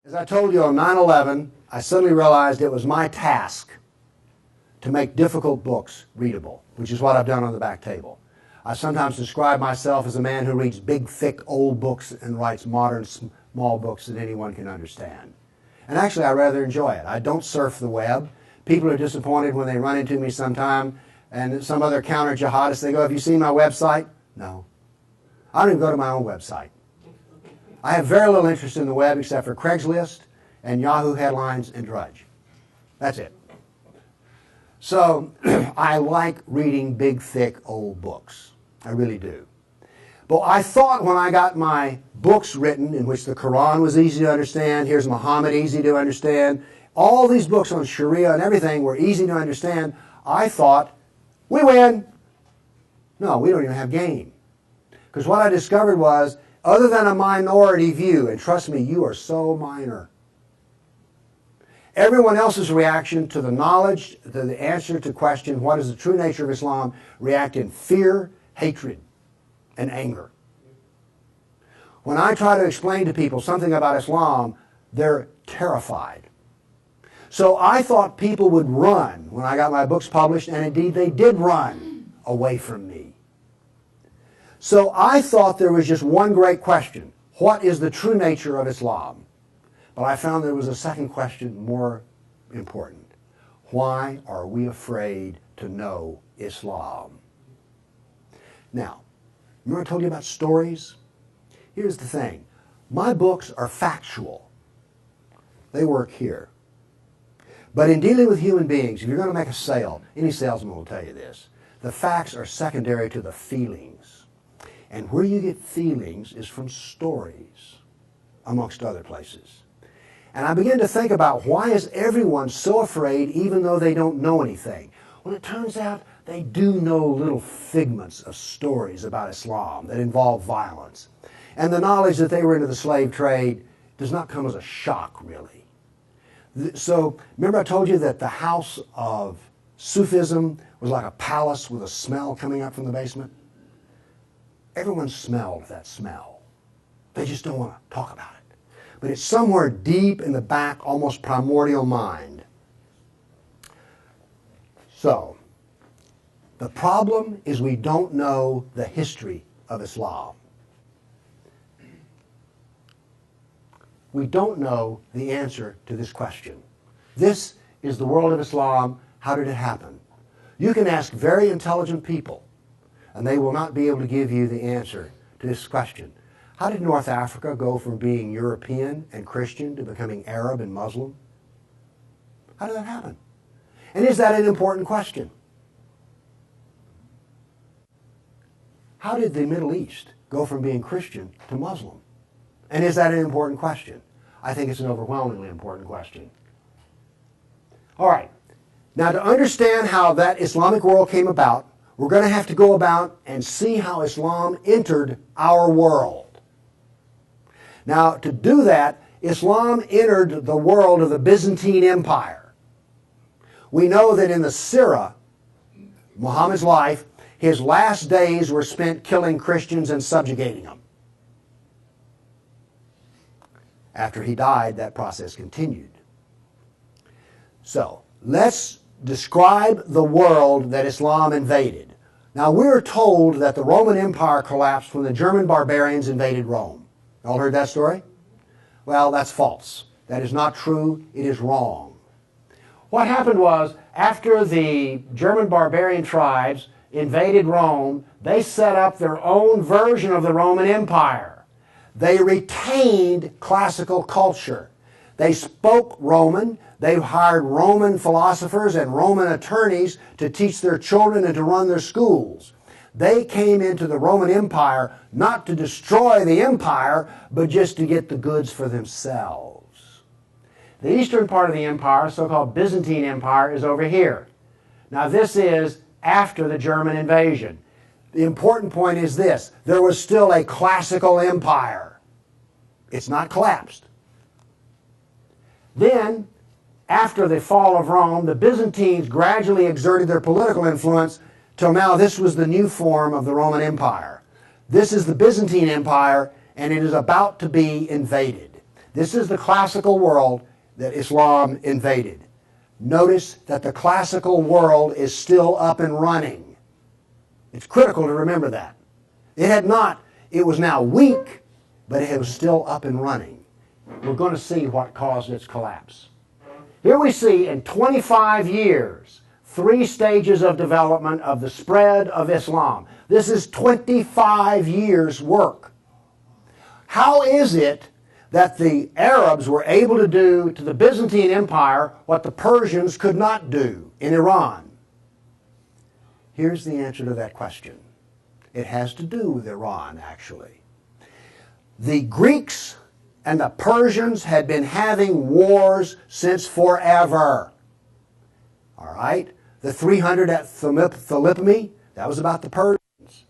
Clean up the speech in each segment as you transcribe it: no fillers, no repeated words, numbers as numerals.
As I told you on 9/11, I suddenly realized it was my task to make difficult books readable, which is what I've done on the back table. I sometimes describe myself as a man who reads big, thick, old books and writes modern, small books that anyone can understand. And actually, I rather enjoy it. I don't surf the web. People are disappointed when they run into me sometime and some other counter-jihadist, they go, "Have you seen my website?" No. I don't even go to my own website. I have very little interest in the web except for Craigslist and Yahoo headlines and Drudge. That's it. So I like reading big, thick, old books. I really do. But I thought when I got my books written, in which the Quran was easy to understand, here's Muhammad, easy to understand, all these books on Sharia and everything were easy to understand, I thought, we win. No, we don't even have game. Because what I discovered was, other than a minority view, and trust me, you are so minor, everyone else's reaction to the knowledge, to the answer to question, what is the true nature of Islam, react in fear, hatred, and anger. When I try to explain to people something about Islam, they're terrified. So I thought people would run when I got my books published, and indeed they did run away from me. So I thought there was just one great question. What is the true nature of Islam? But I found there was a second question more important. Why are we afraid to know Islam? Now, remember I told you about stories? Here's the thing. My books are factual. They work here. But in dealing with human beings, if you're going to make a sale, any salesman will tell you this, the facts are secondary to the feelings. And where you get feelings is from stories, amongst other places. And I began to think about, why is everyone so afraid even though they don't know anything? Well, it turns out they do know little figments of stories about Islam that involve violence. And the knowledge that they were into the slave trade does not come as a shock, really. So, remember I told you that the house of Sufism was like a palace with a smell coming up from the basement? Everyone smelled that smell. They just don't want to talk about it. But it's somewhere deep in the back, almost primordial mind. So, the problem is we don't know the history of Islam. We don't know the answer to this question. This is the world of Islam. How did it happen? You can ask very intelligent people, and they will not be able to give you the answer to this question. How did North Africa go from being European and Christian to becoming Arab and Muslim? How did that happen? And is that an important question? How did the Middle East go from being Christian to Muslim? And is that an important question? I think it's an overwhelmingly important question. All right. Now, to understand how that Islamic world came about, we're going to have to go about and see how Islam entered our world. Now, to do that, Islam entered the world of the Byzantine Empire. We know that in the Sirah, Muhammad's life, his last days were spent killing Christians and subjugating them. After he died, that process continued. So, let's describe the world that Islam invaded. Now, we're told that the Roman Empire collapsed when the German barbarians invaded Rome. Y'all heard that story? Well, that's false. That is not true. It is wrong. What happened was, after the German barbarian tribes invaded Rome, they set up their own version of the Roman Empire. They retained classical culture. They spoke Roman. They hired Roman philosophers and Roman attorneys to teach their children and to run their schools. They came into the Roman Empire not to destroy the empire, but just to get the goods for themselves. The eastern part of the empire, so-called Byzantine Empire, is over here. Now, this is after the German invasion. The important point is this: there was still a classical empire. It's not collapsed. Then, after the fall of Rome, the Byzantines gradually exerted their political influence till now this was the new form of the Roman Empire. This is the Byzantine Empire, and it is about to be invaded. This is the classical world that Islam invaded. Notice that the classical world is still up and running. It's critical to remember that. It was now weak, but it was still up and running. We're going to see what caused its collapse. Here we see in 25 years, 3 stages of development of the spread of Islam. This is 25 years' work. How is it that the Arabs were able to do to the Byzantine Empire what the Persians could not do in Iran? Here's the answer to that question. It has to do with Iran, actually. The Greeks and the Persians had been having wars since forever. All right? The 300 at Thermopylae, that was about the Persians.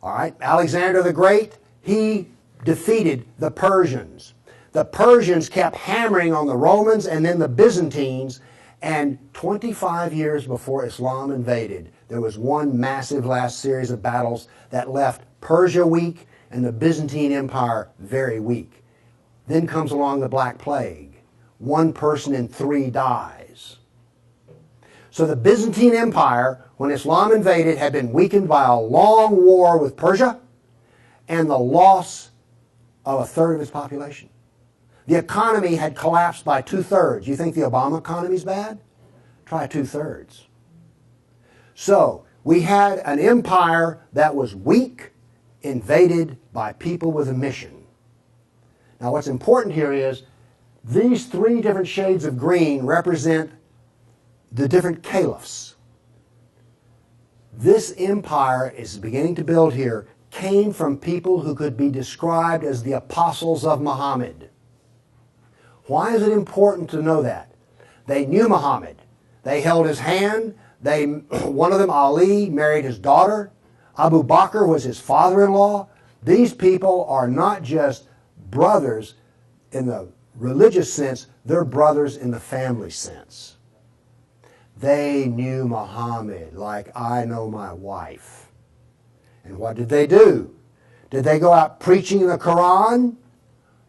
All right? Alexander the Great, he defeated the Persians. The Persians kept hammering on the Romans and then the Byzantines, and 25 years before Islam invaded, there was one massive last series of battles that left Persia weak and the Byzantine Empire very weak. Then comes along the Black Plague. 1 person in 3 dies. So the Byzantine Empire, when Islam invaded, had been weakened by a long war with Persia and the loss of 1/3 of its population. The economy had collapsed by 2/3. You think the Obama economy is bad? Try 2/3. So we had an empire that was weak, invaded by people with a mission. Now what's important here is these 3 different shades of green represent the different caliphs. This empire is beginning to build here came from people who could be described as the apostles of Muhammad. Why is it important to know that? They knew Muhammad. They held his hand. One of them, Ali, married his daughter. Abu Bakr was his father-in-law. These people are not just brothers in the religious sense, they're brothers in the family sense. They knew Muhammad like I know my wife. And what did they do? Did they go out preaching the Quran?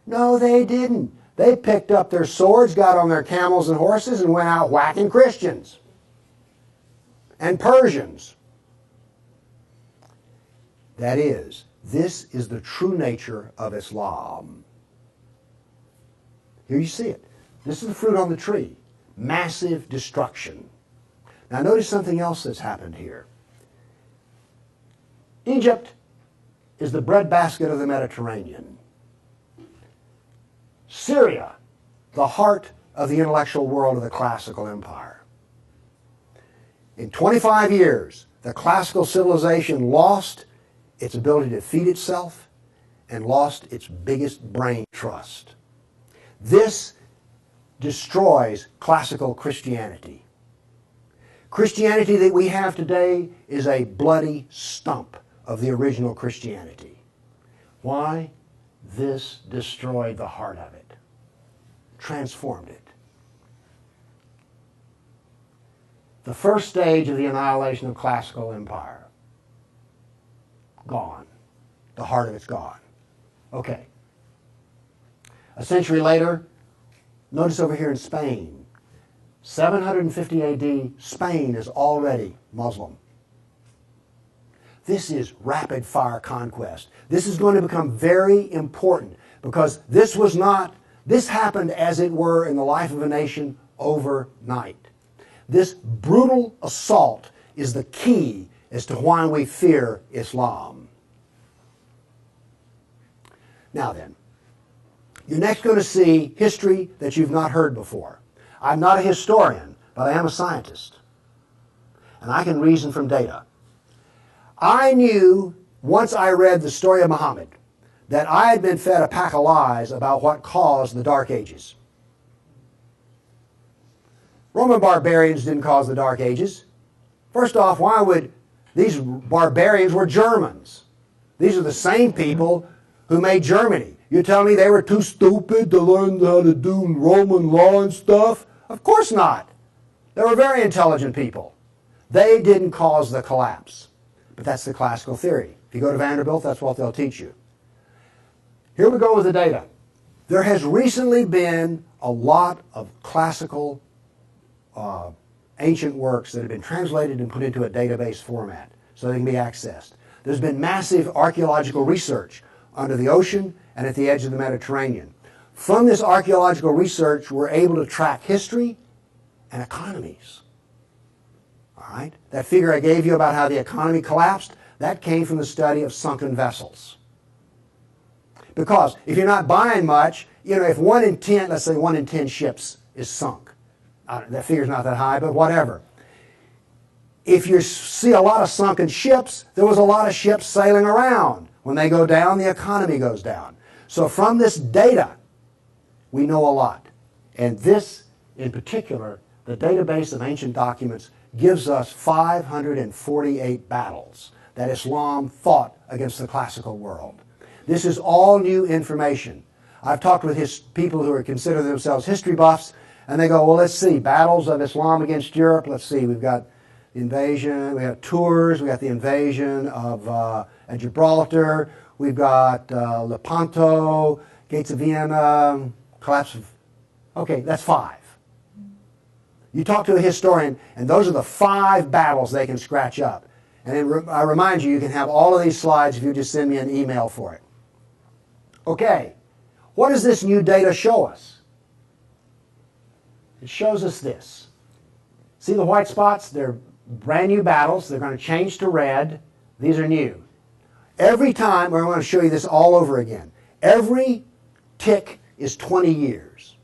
No, they didn't. They picked up their swords, got on their camels and horses, and went out whacking Christians and Persians. That is, this is the true nature of Islam. Here you see it. This is the fruit on the tree. Massive destruction. Now notice something else that's happened here. Egypt is the breadbasket of the Mediterranean. Syria, the heart of the intellectual world of the classical empire. In 25 years, the classical civilization lost its ability to feed itself and lost its biggest brain trust. This destroys classical Christianity. Christianity that we have today is a bloody stump of the original Christianity. Why? This destroyed the heart of it, transformed it. The first stage of the annihilation of classical empire, gone. The heart of it's gone. Okay. A century later, notice over here in Spain, 750 AD, Spain is already Muslim. This is rapid fire conquest. This is going to become very important because this happened as it were in the life of a nation overnight. This brutal assault is the key as to why we fear Islam. Now then, you're next going to see history that you've not heard before. I'm not a historian, but I am a scientist. And I can reason from data. I knew, once I read the story of Muhammad, that I had been fed a pack of lies about what caused the Dark Ages. Roman barbarians didn't cause the Dark Ages. First off, these barbarians were Germans. These are the same people who made Germany. You tell me they were too stupid to learn how to do Roman law and stuff? Of course not. They were very intelligent people. They didn't cause the collapse. But that's the classical theory. If you go to Vanderbilt, that's what they'll teach you. Here we go with the data. There has recently been a lot of classical ancient works that have been translated and put into a database format so they can be accessed. There's been massive archaeological research under the ocean and at the edge of the Mediterranean. From this archaeological research, we're able to track history and economies. All right? That figure I gave you about how the economy collapsed, that came from the study of sunken vessels. Because if you're not buying much, you know, if 1 in 10, let's say 1 in 10 ships is sunk, that figure's not that high, but whatever. If you see a lot of sunken ships, there was a lot of ships sailing around. When they go down, the economy goes down. So from this data, we know a lot. And this, in particular, the database of ancient documents, gives us 548 battles that Islam fought against the classical world. This is all new information. I've talked with people who consider themselves history buffs, and they go, well, let's see, battles of Islam against Europe. Let's see, we've got the invasion, we have Tours, we got the invasion of Gibraltar, we've got Lepanto, Gates of Vienna, collapse of... Okay, that's 5. You talk to a historian, and those are the 5 battles they can scratch up. And then I remind you, you can have all of these slides if you just send me an email for it. Okay, what does this new data show us? It shows us this. See the white spots? They're brand new battles. They're going to change to red. These are new. Every time, we're going to show you this all over again. Every tick is 20 years.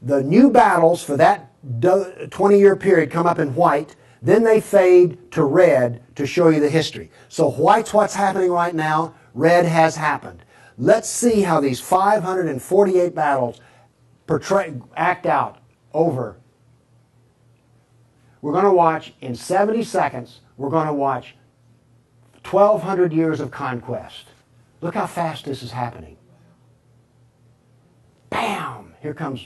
The new battles for that 20-year period come up in white. Then they fade to red to show you the history. So white's what's happening right now. Red has happened. Let's see how these 548 battles act out over. We're going to watch, in 70 seconds, we're going to watch 1,200 years of conquest. Look how fast this is happening. Bam! Here comes...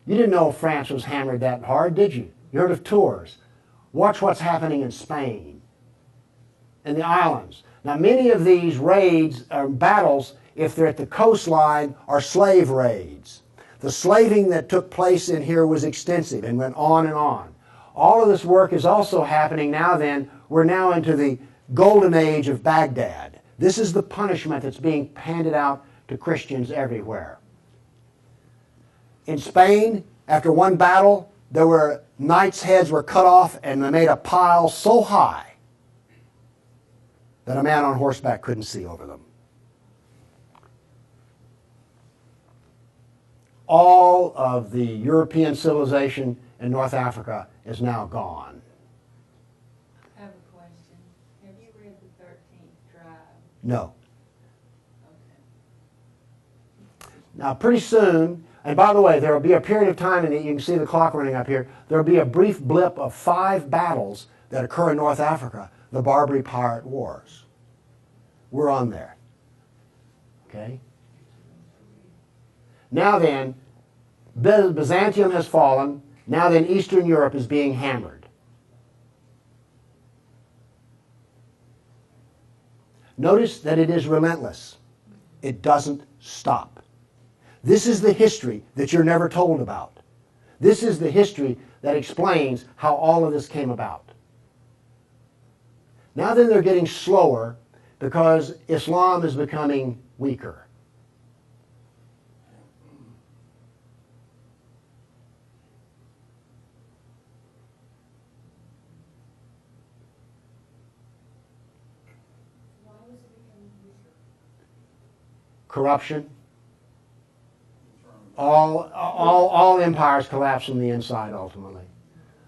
You didn't know France was hammered that hard, did you? You heard of Tours. Watch what's happening in Spain and the islands. Now, many of these raids or battles, if they're at the coastline, are slave raids. The slaving that took place in here was extensive and went on and on. All of this work is also happening now then. We're now into the Golden Age of Baghdad. This is the punishment that's being handed out to Christians everywhere. In Spain, after one battle, there were knights' heads were cut off and they made a pile so high that a man on horseback couldn't see over them. All of the European civilization in North Africa is now gone. I have a question. Have you read the 13th tribe? No. Okay. Now, pretty soon, and by the way, there will be a period of time, and you can see the clock running up here, there will be a brief blip of 5 battles that occur in North Africa, the Barbary Pirate Wars. We're on there. Okay? Now then, Byzantium has fallen. Now then, Eastern Europe is being hammered. Notice that it is relentless. It doesn't stop. This is the history that you're never told about. This is the history that explains how all of this came about. Now then, they're getting slower because Islam is becoming weaker. Corruption. All empires collapse from the inside ultimately.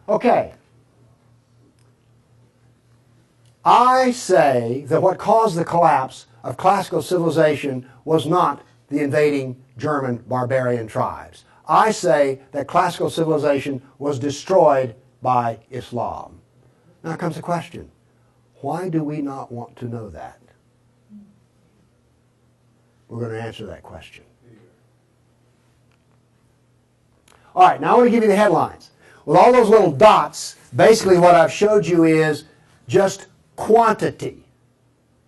Okay. I say that what caused the collapse of classical civilization was not the invading German barbarian tribes. I say that classical civilization was destroyed by Islam. Now comes the question, why do we not want to know that? We're going to answer that question. All right, now I want to give you the headlines. With all those little dots, basically what I've showed you is just quantity.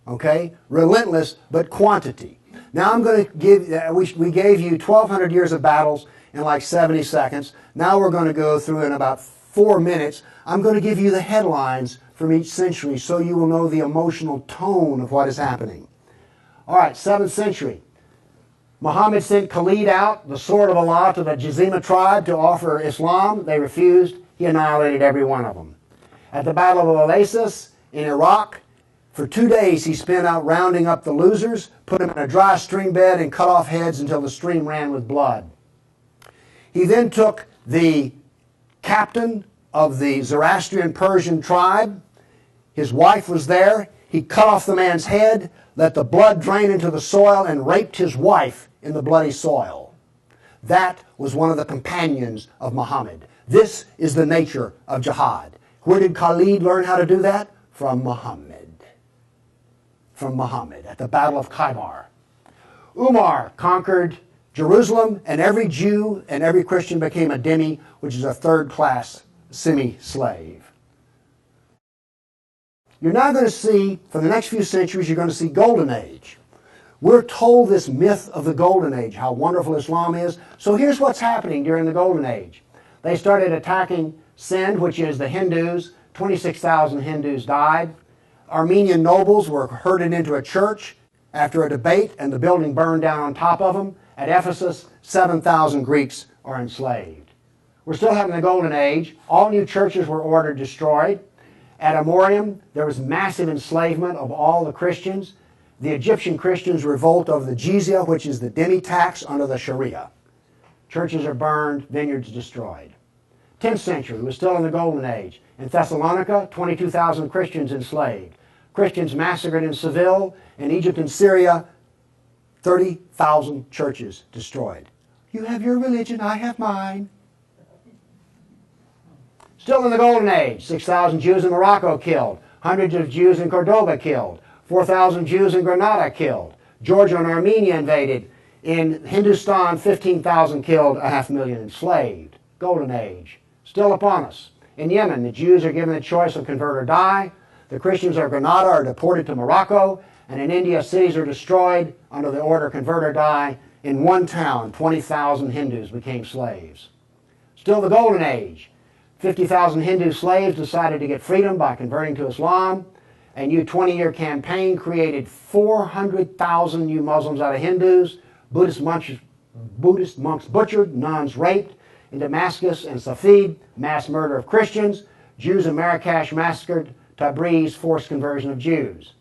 Okay? Relentless, but quantity. Now I'm going to give, we gave you 1,200 years of battles in like 70 seconds. Now we're going to go through in about 4 minutes. I'm going to give you the headlines from each century so you will know the emotional tone of what is happening. All right, 7th century. Muhammad sent Khalid out, the sword of Allah, to the Jazima tribe to offer Islam. They refused. He annihilated every one of them. At the Battle of Oasis in Iraq, for 2 days he spent out rounding up the losers, put them in a dry stream bed, and cut off heads until the stream ran with blood. He then took the captain of the Zoroastrian Persian tribe. His wife was there. He cut off the man's head, let the blood drain into the soil, and raped his wife in the bloody soil. That was one of the companions of Muhammad. This is the nature of jihad. Where did Khalid learn how to do that? From Muhammad. From Muhammad at the Battle of Khaybar. Umar conquered Jerusalem, and every Jew and every Christian became a dhimmi, which is a third-class semi-slave. You're now going to see, for the next few centuries, you're going to see Golden Age. We're told this myth of the Golden Age, how wonderful Islam is. So here's what's happening during the Golden Age. They started attacking Sind, which is the Hindus. 26,000 Hindus died. Armenian nobles were herded into a church after a debate, and the building burned down on top of them. At Ephesus, 7,000 Greeks are enslaved. We're still having the Golden Age. All new churches were ordered destroyed. At Amorium, there was massive enslavement of all the Christians. The Egyptian Christians revolt over the jizya, which is the dhimmi tax under the Sharia. Churches are burned, vineyards destroyed. 10th century, we're still in the Golden Age. In Thessalonica, 22,000 Christians enslaved. Christians massacred in Seville. In Egypt and Syria, 30,000 churches destroyed. You have your religion, I have mine. Still in the Golden Age, 6,000 Jews in Morocco killed. Hundreds of Jews in Cordoba killed. 4,000 Jews in Granada killed. Georgia and Armenia invaded. In Hindustan, 15,000 killed, 500,000 enslaved. Golden Age, still upon us. In Yemen, the Jews are given the choice of convert or die. The Christians of Granada are deported to Morocco. And in India, cities are destroyed under the order convert or die. In one town, 20,000 Hindus became slaves. Still the Golden Age. 50,000 Hindu slaves decided to get freedom by converting to Islam. A new 20-year campaign created 400,000 new Muslims out of Hindus. Buddhist monks butchered, nuns raped. In Damascus and Safed, mass murder of Christians. Jews in Marrakesh massacred. Tabriz, forced conversion of Jews.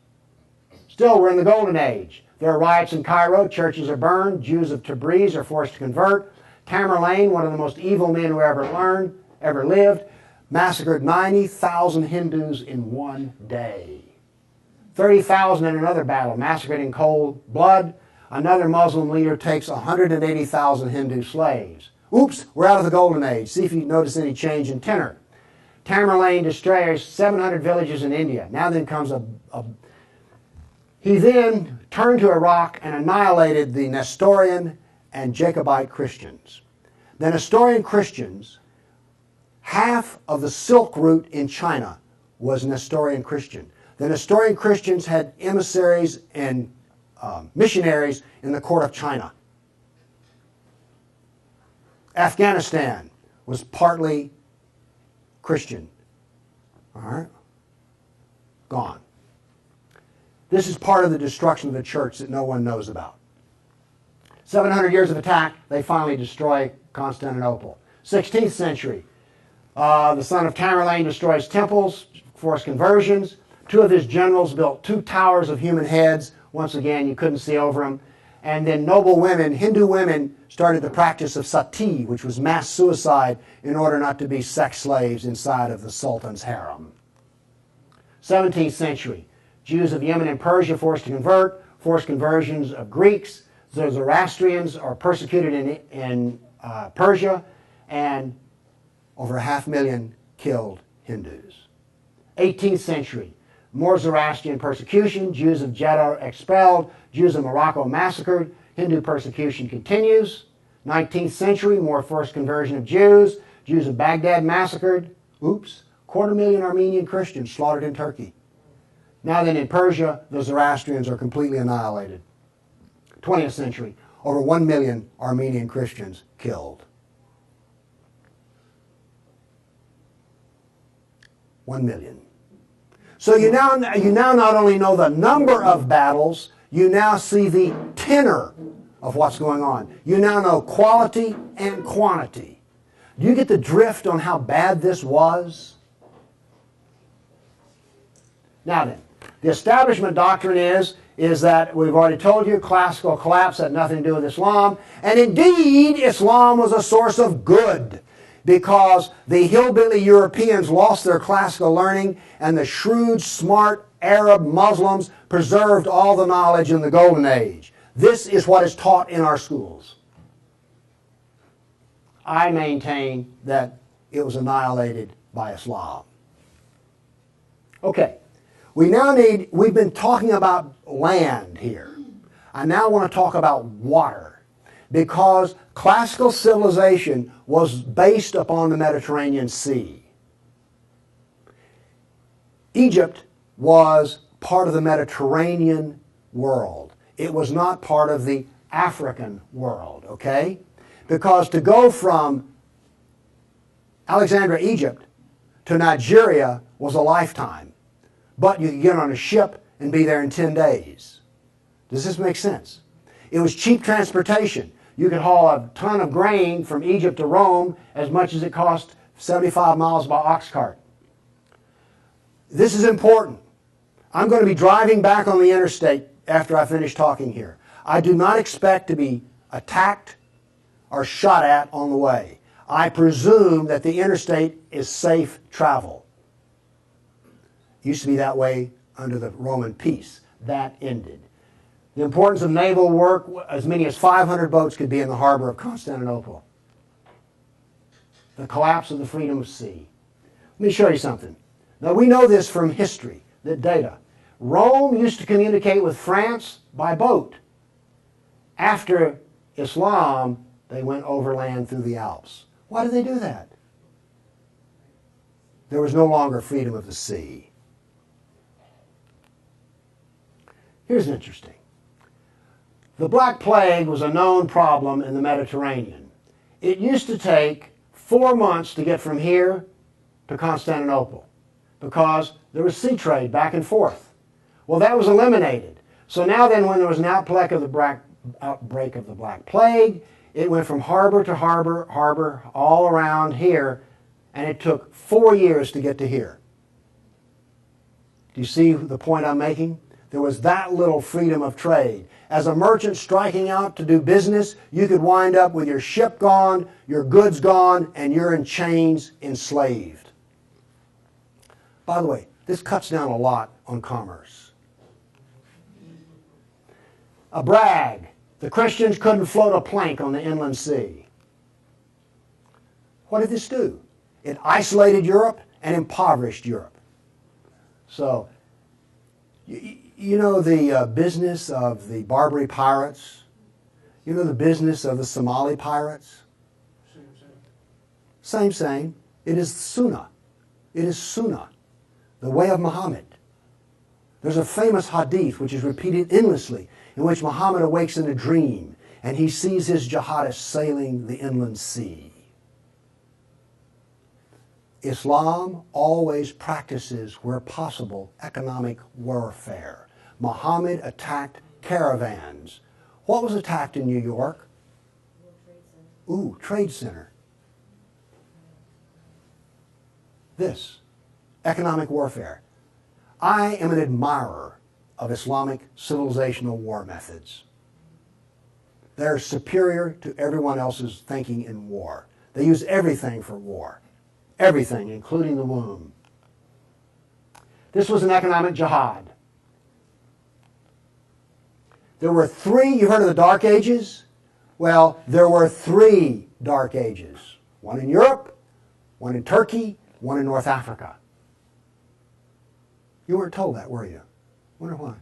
Still, we're in the Golden Age. There are riots in Cairo. Churches are burned. Jews of Tabriz are forced to convert. Tamerlane, one of the most evil men who ever lived, massacred 90,000 Hindus in one day. 30,000 in another battle, massacred in cold blood. Another Muslim leader takes 180,000 Hindu slaves. Oops, we're out of the Golden Age. See if you notice any change in tenor. Tamerlane destroys 700 villages in India. Now then comes He then turned to Iraq and annihilated the Nestorian and Jacobite Christians. The Nestorian Christians, half of the Silk Route in China was Nestorian Christian. The Nestorian Christians had emissaries and missionaries in the court of China. Afghanistan was partly Christian. All right? Gone. This is part of the destruction of the church that no one knows about. 700 years of attack, they finally destroy Constantinople. 16th century, the son of Tamerlane destroys temples, forced conversions. Two of his generals built 2 towers of human heads. Once again, you couldn't see over them. And then noble women, Hindu women, started the practice of sati, which was mass suicide in order not to be sex slaves inside of the Sultan's harem. 17th century, Jews of Yemen and Persia forced to convert, forced conversions of Greeks. The Zoroastrians are persecuted in Persia, and over 500,000 killed Hindus. 18th century, more Zoroastrian persecution, Jews of Jeddah expelled, Jews of Morocco massacred, Hindu persecution continues. 19th century, more forced conversion of Jews, Jews of Baghdad massacred. Oops, 250,000 Armenian Christians slaughtered in Turkey. Now then, in Persia, the Zoroastrians are completely annihilated. 20th century, over 1 million Armenian Christians killed. 1 million. So you now not only know the number of battles, you now see the tenor of what's going on. You now know quality and quantity. Do you get the drift on how bad this was? Now then, the establishment doctrine is that we've already told you classical collapse had nothing to do with Islam. And indeed, Islam was a source of good because the hillbilly Europeans lost their classical learning and the shrewd, smart Arab Muslims preserved all the knowledge in the Golden Age. This is what is taught in our schools. I maintain that it was annihilated by Islam. Okay. We've been talking about land here. I now want to talk about water because classical civilization was based upon the Mediterranean Sea. Egypt was part of the Mediterranean world. It was not part of the African world, okay? Because to go from Alexandria, Egypt to Nigeria was a lifetime. But you could get on a ship and be there in 10 days. Does this make sense? It was cheap transportation. You could haul a ton of grain from Egypt to Rome as much as it cost 75 miles by ox cart. This is important. I'm going to be driving back on the interstate after I finish talking here. I do not expect to be attacked or shot at on the way. I presume that the interstate is safe travel. Used to be that way under the Roman peace. That ended. The importance of naval work, as many as 500 boats could be in the harbor of Constantinople. The collapse of the freedom of sea. Let me show you something. Now we know this from history, the data. Rome used to communicate with France by boat. After Islam, they went overland through the Alps. Why did they do that? There was no longer freedom of the sea. Here's interesting. The Black Plague was a known problem in the Mediterranean. It used to take 4 months to get from here to Constantinople because there was sea trade back and forth. Well, that was eliminated. So now then when there was an outbreak of the Black Plague, it went from harbor to harbor, all around here, and it took 4 years to get to here. Do you see the point I'm making? There was that little freedom of trade. As a merchant striking out to do business, you could wind up with your ship gone, your goods gone, and you're in chains, enslaved. By the way, this cuts down a lot on commerce. A brag. The Christians couldn't float a plank on the inland sea. What did this do? It isolated Europe and impoverished Europe. So, you know the business of the Barbary pirates? You know the business of the Somali pirates? Same. It is Sunnah. It is Sunnah, the way of Muhammad. There's a famous hadith which is repeated endlessly in which Muhammad awakes in a dream and he sees his jihadists sailing the inland sea. Islam always practices, where possible, economic warfare. Muhammad attacked caravans. What was attacked in New York? Ooh, Trade Center. This, economic warfare. I am an admirer of Islamic civilizational war methods. They're superior to everyone else's thinking in war. They use everything for war. Everything, including the womb. This was an economic jihad. There were three, you heard of the Dark Ages? Well, there were 3 Dark Ages. One in Europe, one in Turkey, one in North Africa. You weren't told that, were you? Wonder why.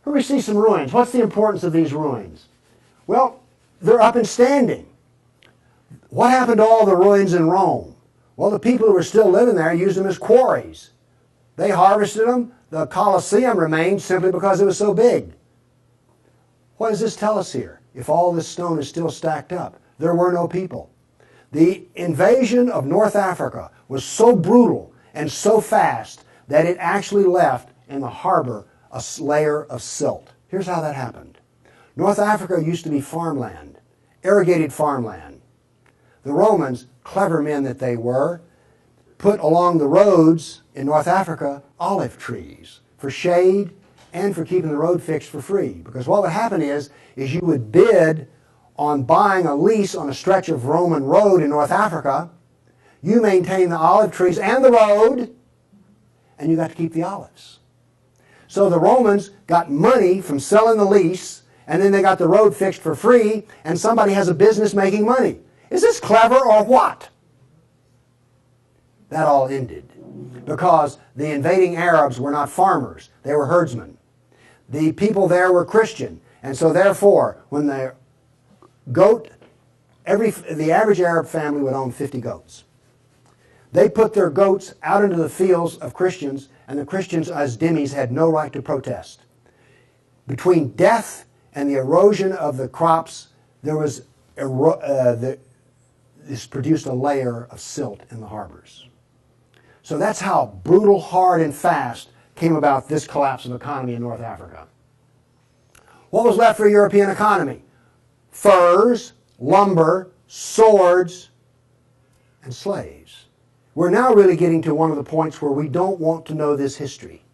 Here we see some ruins. What's the importance of these ruins? Well, they're up and standing. What happened to all the ruins in Rome? Well, the people who were still living there used them as quarries. They harvested them. The Colosseum remained simply because it was so big. What does this tell us here? If all this stone is still stacked up, there were no people. The invasion of North Africa was so brutal and so fast that it actually left in the harbor a layer of silt. Here's how that happened. North Africa used to be farmland, irrigated farmland. The Romans, clever men that they were, put along the roads in North Africa olive trees for shade and for keeping the road fixed for free. Because what would happen is you would bid on buying a lease on a stretch of Roman road in North Africa. You maintain the olive trees and the road, and you got to keep the olives. So the Romans got money from selling the lease, and then they got the road fixed for free, and somebody has a business making money. Is this clever or what? That all ended because the invading Arabs were not farmers. They were herdsmen. The people there were Christian, and so therefore, when the average Arab family would own 50 goats. They put their goats out into the fields of Christians, and the Christians as dhimmis had no right to protest. Between death and the erosion of the crops, this produced a layer of silt in the harbors. So that's how brutal, hard, and fast came about this collapse of economy in North Africa. What was left for a European economy? Furs, lumber, swords, and slaves. We're now really getting to one of the points where we don't want to know this history.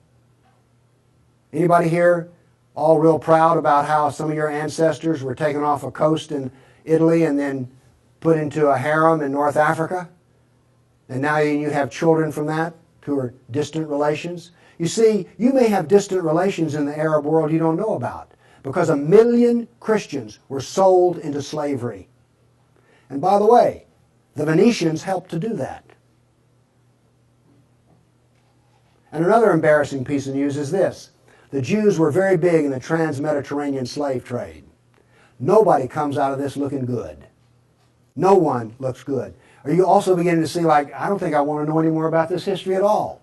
Anybody here all real proud about how some of your ancestors were taken off a coast in Italy and then put into a harem in North Africa? And now you have children from that who are distant relations? You see, you may have distant relations in the Arab world you don't know about, because 1 million Christians were sold into slavery. And by the way, the Venetians helped to do that. And another embarrassing piece of news is this. The Jews were very big in the trans-Mediterranean slave trade. Nobody comes out of this looking good. No one looks good. Are you also beginning to see, like, I don't think I want to know any more about this history at all?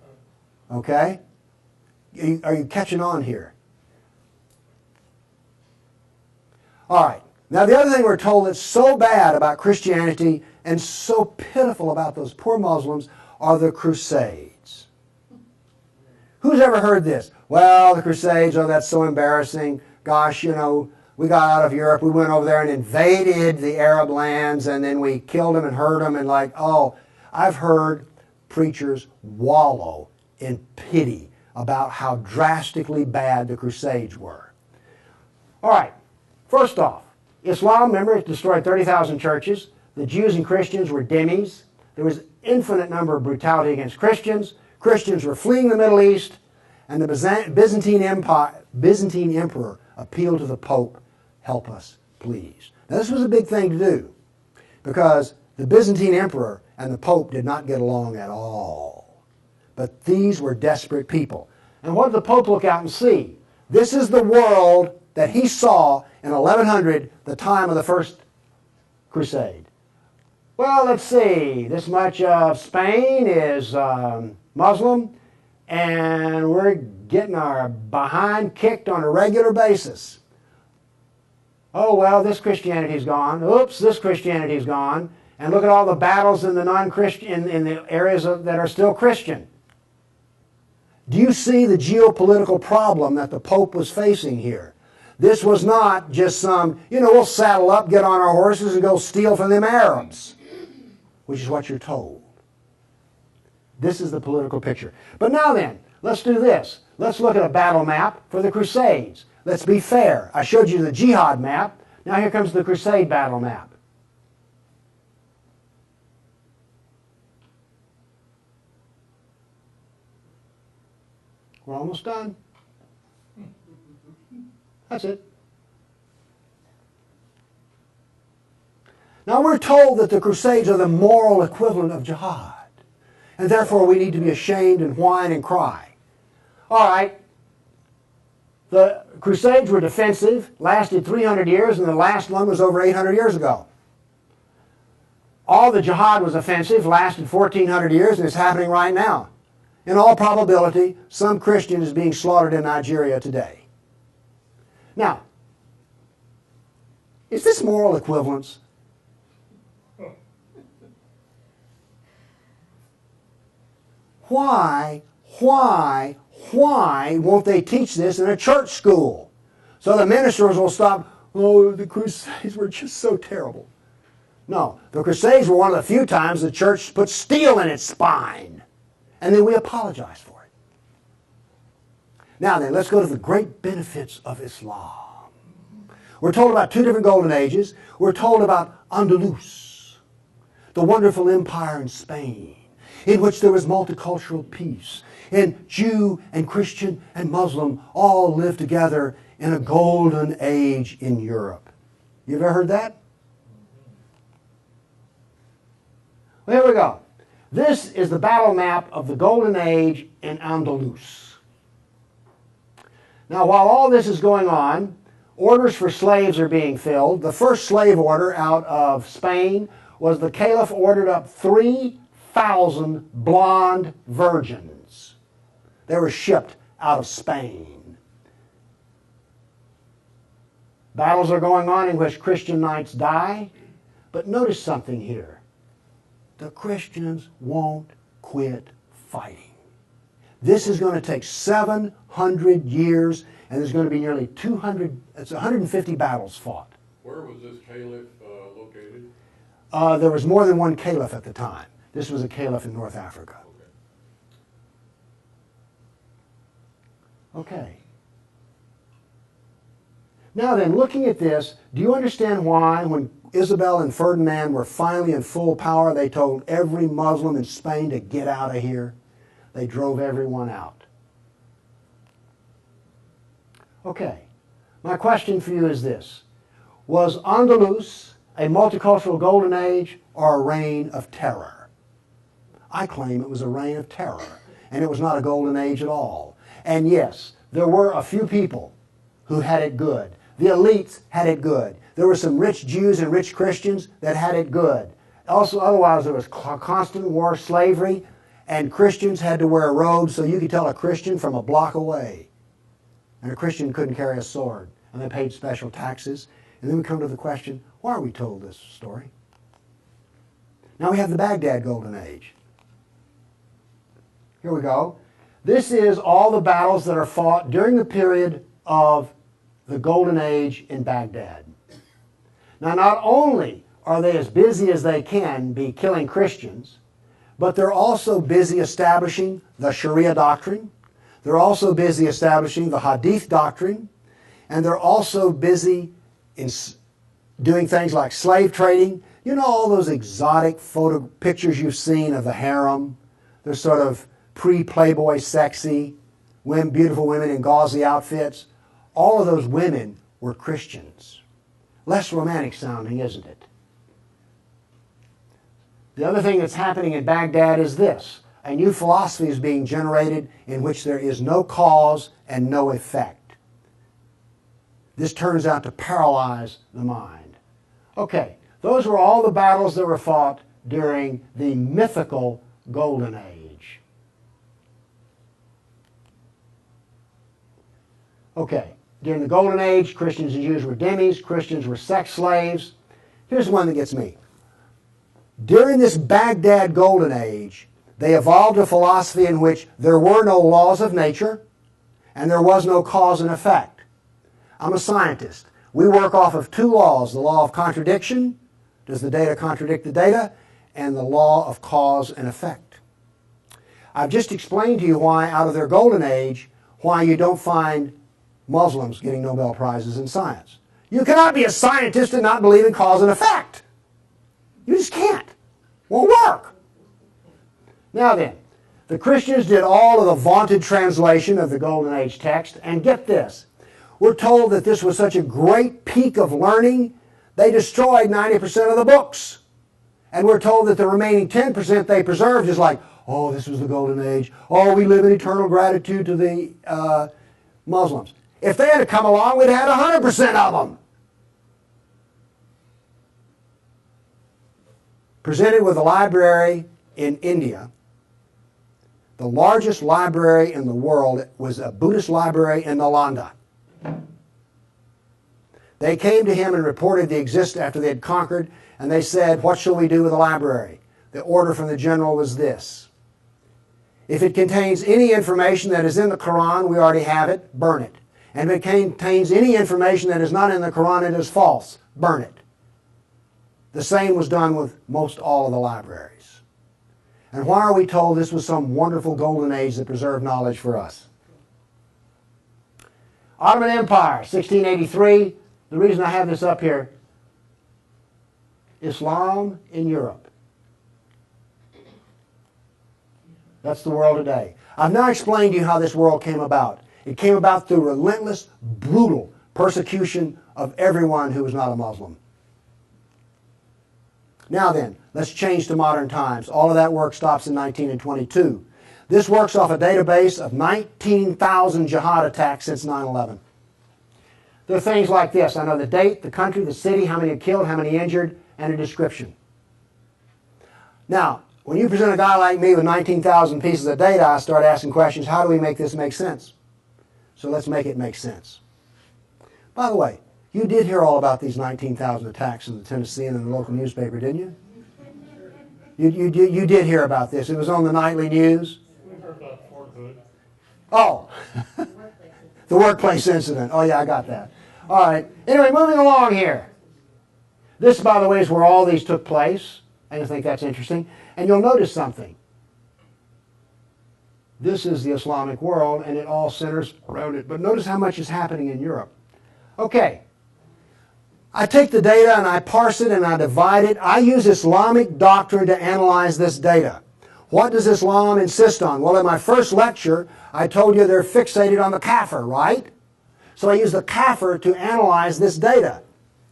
Okay? Are you catching on here? All right. Now, the other thing we're told that's so bad about Christianity and so pitiful about those poor Muslims are the Crusades. Who's ever heard this? Well, the Crusades, oh, that's so embarrassing. Gosh, you know, we got out of Europe, we went over there and invaded the Arab lands, and then we killed them and hurt them, and like, oh, I've heard preachers wallow in pity about how drastically bad the Crusades were. All right, first off, Islam, remember, it destroyed 30,000 churches. The Jews and Christians were dhimmis. There was infinite number of brutality against Christians. Christians were fleeing the Middle East, and the Byzantine Emperor appealed to the Pope, help us, please. Now, this was a big thing to do because the Byzantine Emperor and the Pope did not get along at all. But these were desperate people. And what did the Pope look out and see? This is the world that he saw in 1100, the time of the First Crusade. Well, let's see. This much of Spain is Muslim, and we're getting our behind kicked on a regular basis. Oh, well, this Christianity's gone. Oops, this Christianity's gone. And look at all the battles in the non-Christian, in the areas that are still Christian. Do you see the geopolitical problem that the Pope was facing here? This was not just some, we'll saddle up, get on our horses, and go steal from them Arabs, which is what you're told. This is the political picture. But now then, let's do this. Let's look at a battle map for the Crusades. Let's be fair. I showed you the jihad map. Now here comes the Crusade battle map. We're almost done. That's it. Now we're told that the Crusades are the moral equivalent of jihad. And therefore we need to be ashamed and whine and cry. All right. The Crusades were defensive, lasted 300 years, and the last one was over 800 years ago. All the jihad was offensive, lasted 1,400 years, and it's happening right now. In all probability, some Christian is being slaughtered in Nigeria today. Now, Is this moral equivalence? Why won't they teach this in a church school? So the ministers will stop, oh, the Crusades were just so terrible. No, the Crusades were one of the few times the church put steel in its spine. And then we apologize for it. Now then, let's go to the great benefits of Islam. We're told about two different golden ages. We're told about Andalus, the wonderful empire in Spain, in which there was multicultural peace. And Jew and Christian and Muslim all lived together in a golden age in Europe. You ever heard that? Well, here we go. This is the battle map of the Golden Age in Andalus. Now, while all this is going on, orders for slaves are being filled. The first slave order out of Spain was the Caliph ordered up 3,000 blonde virgins. They were shipped out of Spain. Battles are going on in which Christian knights die. But notice something here. The Christians won't quit fighting. This is going to take 700 years, and there's going to be nearly 150 battles fought. Where was this caliph located? There was more than one caliph at the time. This was a caliph in North Africa. Okay. Now then, looking at this, do you understand why when Isabel and Ferdinand were finally in full power, they told every Muslim in Spain to get out of here? They drove everyone out. Okay. My question for you is this. Was Andalus a multicultural golden age or a reign of terror? I claim it was a reign of terror, and it was not a golden age at all. And yes, there were a few people who had it good. The elites had it good. There were some rich Jews and rich Christians that had it good. Also, otherwise, there was constant war, slavery, and Christians had to wear robes so you could tell a Christian from a block away. And a Christian couldn't carry a sword, and they paid special taxes. And then we come to the question, why are we told this story? Now we have the Baghdad Golden Age. Here we go. This is all the battles that are fought during the period of the Golden Age in Baghdad. Now, not only are they as busy as they can be killing Christians, but they're also busy establishing the Sharia doctrine. They're also busy establishing the Hadith doctrine. And they're also busy in doing things like slave trading. You know all those exotic pictures you've seen of the harem? They're sort of pre-Playboy sexy, beautiful women in gauzy outfits. All of those women were Christians. Less romantic sounding, isn't it? The other thing that's happening in Baghdad is this. A new philosophy is being generated in which there is no cause and no effect. This turns out to paralyze the mind. Okay, those were all the battles that were fought during the mythical Golden Age. Okay, during the Golden Age, Christians and Jews were dhimmis, Christians were sex slaves. Here's one that gets me. During this Baghdad Golden Age, they evolved a philosophy in which there were no laws of nature and there was no cause and effect. I'm a scientist. We work off of two laws, the law of contradiction, does the data contradict the data, and the law of cause and effect. I've just explained to you why, out of their Golden Age, why you don't find Muslims getting Nobel Prizes in science. You cannot be a scientist and not believe in cause and effect. You just can't. Won't work. Now then, the Christians did all of the vaunted translation of the Golden Age text, and get this. We're told that this was such a great peak of learning, they destroyed 90% of the books. And we're told that the remaining 10% they preserved is like, oh, this was the Golden Age. Oh, we live in eternal gratitude to the Muslims. If they had come along, we'd have had 100% of them. Presented with a library in India, the largest library in the world was a Buddhist library in Nalanda. They came to him and reported the existence after they had conquered, and they said, what shall we do with the library? The order from the general was this: if it contains any information that is in the Quran, we already have it, burn it. And if it contains any information that is not in the Quran, it is false, burn it. The same was done with most all of the libraries. And why are we told this was some wonderful golden age that preserved knowledge for us? Ottoman Empire, 1683. The reason I have this up here, Islam in Europe. That's the world today. I've now explained to you how this world came about. It came about through relentless, brutal persecution of everyone who was not a Muslim. Now then, let's change to modern times. All of that work stops in 1922. This works off a database of 19,000 jihad attacks since 9/11. There are things like this. I know the date, the country, the city, how many killed, how many injured, and a description. Now, when you present a guy like me with 19,000 pieces of data, I start asking questions. How do we make this make sense? So let's make it make sense. By the way, you did hear all about these 19,000 attacks in the Tennessean and the local newspaper, didn't you? You did hear about this. It was on the nightly news. We heard about Fort Hood. Oh, the workplace incident. Oh, yeah, I got that. All right. Anyway, moving along here. This, by the way, is where all these took place. I think that's interesting. And you'll notice something. This is the Islamic world, and it all centers around it. But notice how much is happening in Europe. Okay. I take the data and I parse it and I divide it. I use Islamic doctrine to analyze this data. What does Islam insist on? Well, in my first lecture, I told you they're fixated on the kafir, right? So I use the kafir to analyze this data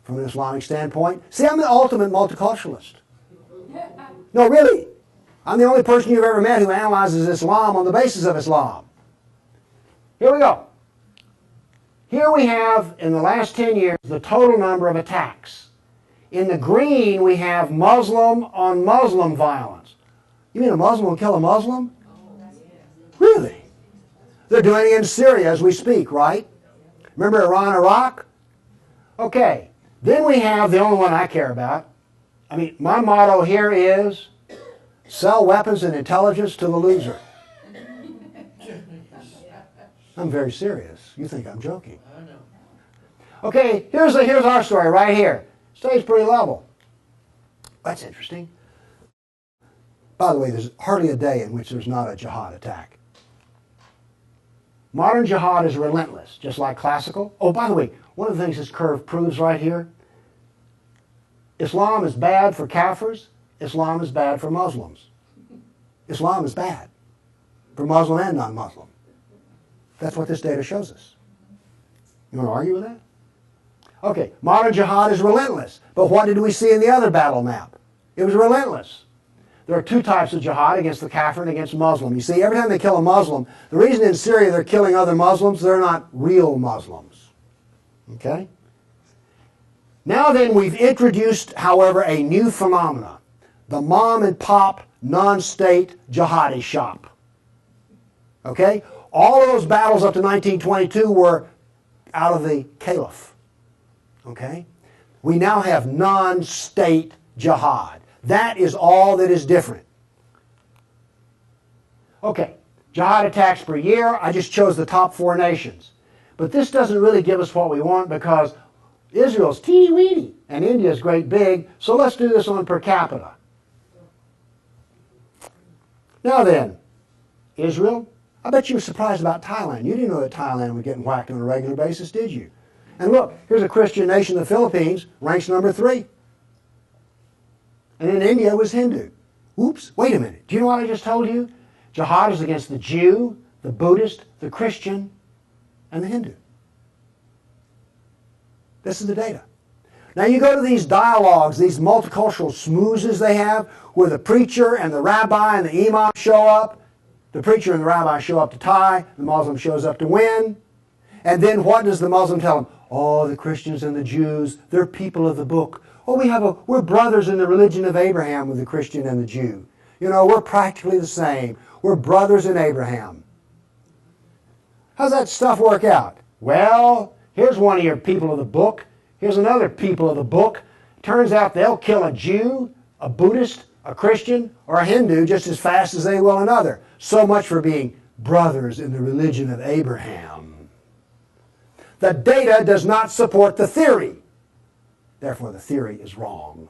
from an Islamic standpoint. See, I'm the ultimate multiculturalist. No, really. I'm the only person you've ever met who analyzes Islam on the basis of Islam. Here we go. Here we have, in the last 10 years, the total number of attacks. In the green, we have Muslim on Muslim violence. You mean a Muslim will kill a Muslim? Really? They're doing it in Syria as we speak, right? Remember Iran, Iraq? Okay. Then we have the only one I care about. I mean, my motto here is sell weapons and intelligence to the loser. I'm very serious. You think I'm joking. Okay, here's our story right here. Stays pretty level. That's interesting. By the way, there's hardly a day in which there's not a jihad attack. Modern jihad is relentless, just like classical. Oh, by the way, one of the things this curve proves right here, Islam is bad for Kafirs. Islam is bad for Muslims. Islam is bad for Muslim and non-Muslim. That's what this data shows us. You want to argue with that? Okay, modern jihad is relentless. But what did we see in the other battle map? It was relentless. There are two types of jihad, against the kafir and against Muslim. You see, every time they kill a Muslim, the reason in Syria they're killing other Muslims, they're not real Muslims. Okay? Now then, we've introduced, however, a new phenomena. The mom and pop non-state jihadi shop. Okay? All of those battles up to 1922 were out of the caliph. Okay? We now have non-state jihad. That is all that is different. Okay, jihad attacks per year. I just chose the top 4 nations. But this doesn't really give us what we want because Israel's teeny-weeny and India's great big, so let's do this on per capita. Now then, Israel, I bet you were surprised about Thailand. You didn't know that Thailand was getting whacked on a regular basis, did you? And look, here's a Christian nation, the Philippines, ranks number 3. And in India was Hindu. Oops, wait a minute. Do you know what I just told you? Jihad is against the Jew, the Buddhist, the Christian, and the Hindu. This is the data. Now you go to these dialogues, these multicultural smoozes they have, where the preacher and the rabbi and the imam show up. The preacher and the rabbi show up to tie, the Muslim shows up to win. And then what does the Muslim tell them? Oh, the Christians and the Jews, they're people of the book. Oh, we're brothers in the religion of Abraham with the Christian and the Jew. You know, we're practically the same. We're brothers in Abraham. How's that stuff work out? Well, here's one of your people of the book. Here's another people of the book. Turns out they'll kill a Jew, a Buddhist, a Christian, or a Hindu just as fast as they will another. So much for being brothers in the religion of Abraham. The data does not support the theory. Therefore, the theory is wrong.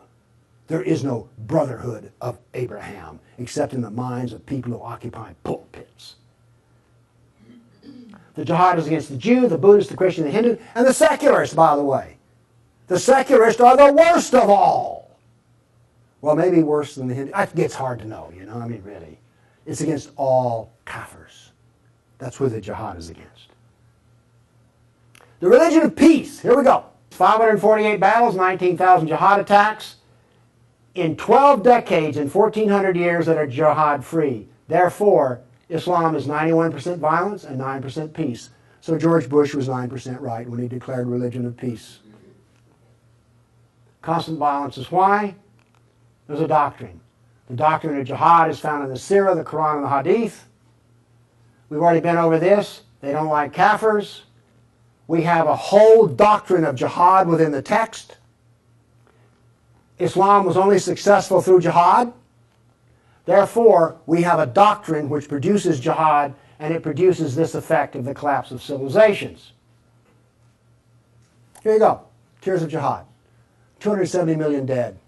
There is no brotherhood of Abraham except in the minds of people who occupy pulpits. The jihad is against the Jew, the Buddhist, the Christian, the Hindu, and the secularists, by the way. The secularists are the worst of all. Well, maybe worse than the Hindu. It gets hard to know, you know. I mean, really. It's against all kafirs. That's who the jihad is against. The religion of peace. Here we go. 548 battles, 19,000 jihad attacks. In 12 decades and 1,400 years that are jihad-free. Therefore, Islam is 91% violence and 9% peace. So George Bush was 9% right when he declared religion of peace. Constant violence is why? There's a doctrine. The doctrine of jihad is found in the Sirah, the Quran, and the Hadith. We've already been over this. They don't like kafirs. We have a whole doctrine of jihad within the text. Islam was only successful through jihad. Therefore, we have a doctrine which produces jihad, and it produces this effect of the collapse of civilizations. Here you go. Tears of jihad. 270 million dead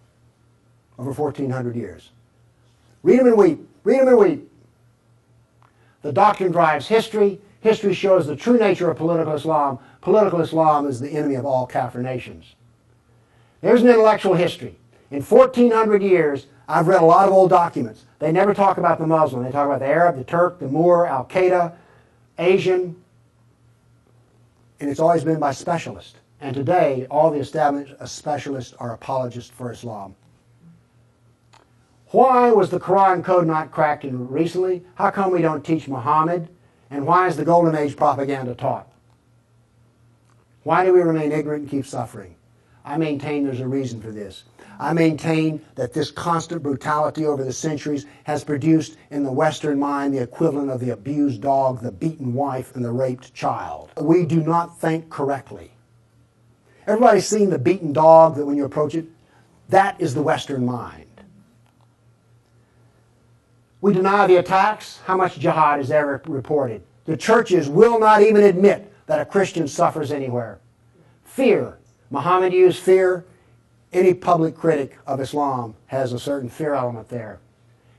over 1,400 years. Read them and weep. Read them and weep. The doctrine drives history. History shows the true nature of political Islam. Political Islam is the enemy of all Kafir nations. There's an intellectual history. In 1,400 years, I've read a lot of old documents. They never talk about the Muslim. They talk about the Arab, the Turk, the Moor, Al-Qaeda, Asian. And it's always been by specialists. And today, all the established specialists are apologists for Islam. Why was the Quran code not cracked recently? How come we don't teach Muhammad? And why is the Golden Age propaganda taught? Why do we remain ignorant and keep suffering? I maintain there's a reason for this. I maintain that this constant brutality over the centuries has produced in the Western mind the equivalent of the abused dog, the beaten wife, and the raped child. We do not think correctly. Everybody's seen the beaten dog that when you approach it? That is the Western mind. We deny the attacks. How much jihad is ever reported? The churches will not even admit that a Christian suffers anywhere. Fear. Muhammad used fear. Any public critic of Islam has a certain fear element there.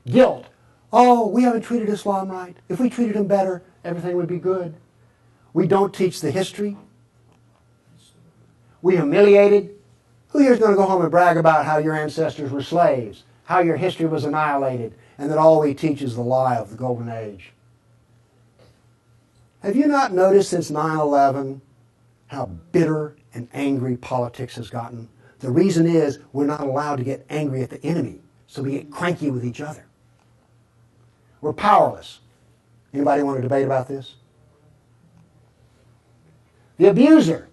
Guilt. Oh, we haven't treated Islam right. If we treated him better, everything would be good. We don't teach the history. We humiliated. Who here is going to go home and brag about how your ancestors were slaves, how your history was annihilated, and that all we teach is the lie of the Golden Age? Have you not noticed since 9/11 how bitter and angry politics has gotten? The reason is we're not allowed to get angry at the enemy, so we get cranky with each other. We're powerless. Anybody want to debate about this? The abuser.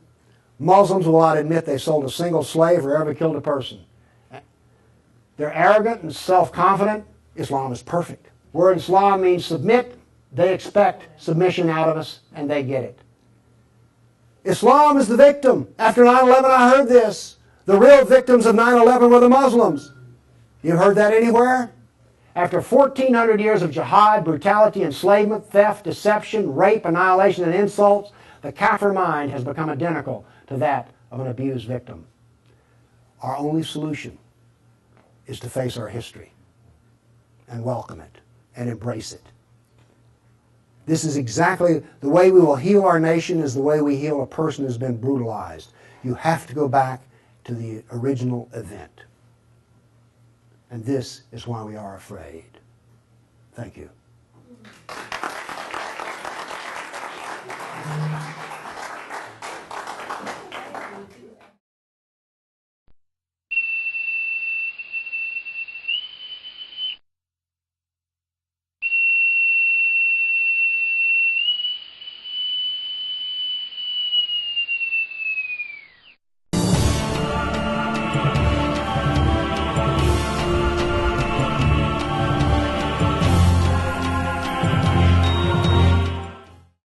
Muslims will not admit they sold a single slave or ever killed a person. They're arrogant and self-confident. Islam is perfect. Word Islam means submit. They expect submission out of us, and they get it. Islam is the victim. After 9/11, I heard this. The real victims of 9/11 were the Muslims. You heard that anywhere? After 1,400 years of jihad, brutality, enslavement, theft, deception, rape, annihilation, and insults, the Kafir mind has become identical to that of an abused victim. Our only solution is to face our history and welcome it and embrace it. This is exactly the way we will heal our nation, is the way we heal a person who's been brutalized. You have to go back to the original event. And this is why we are afraid. Thank you.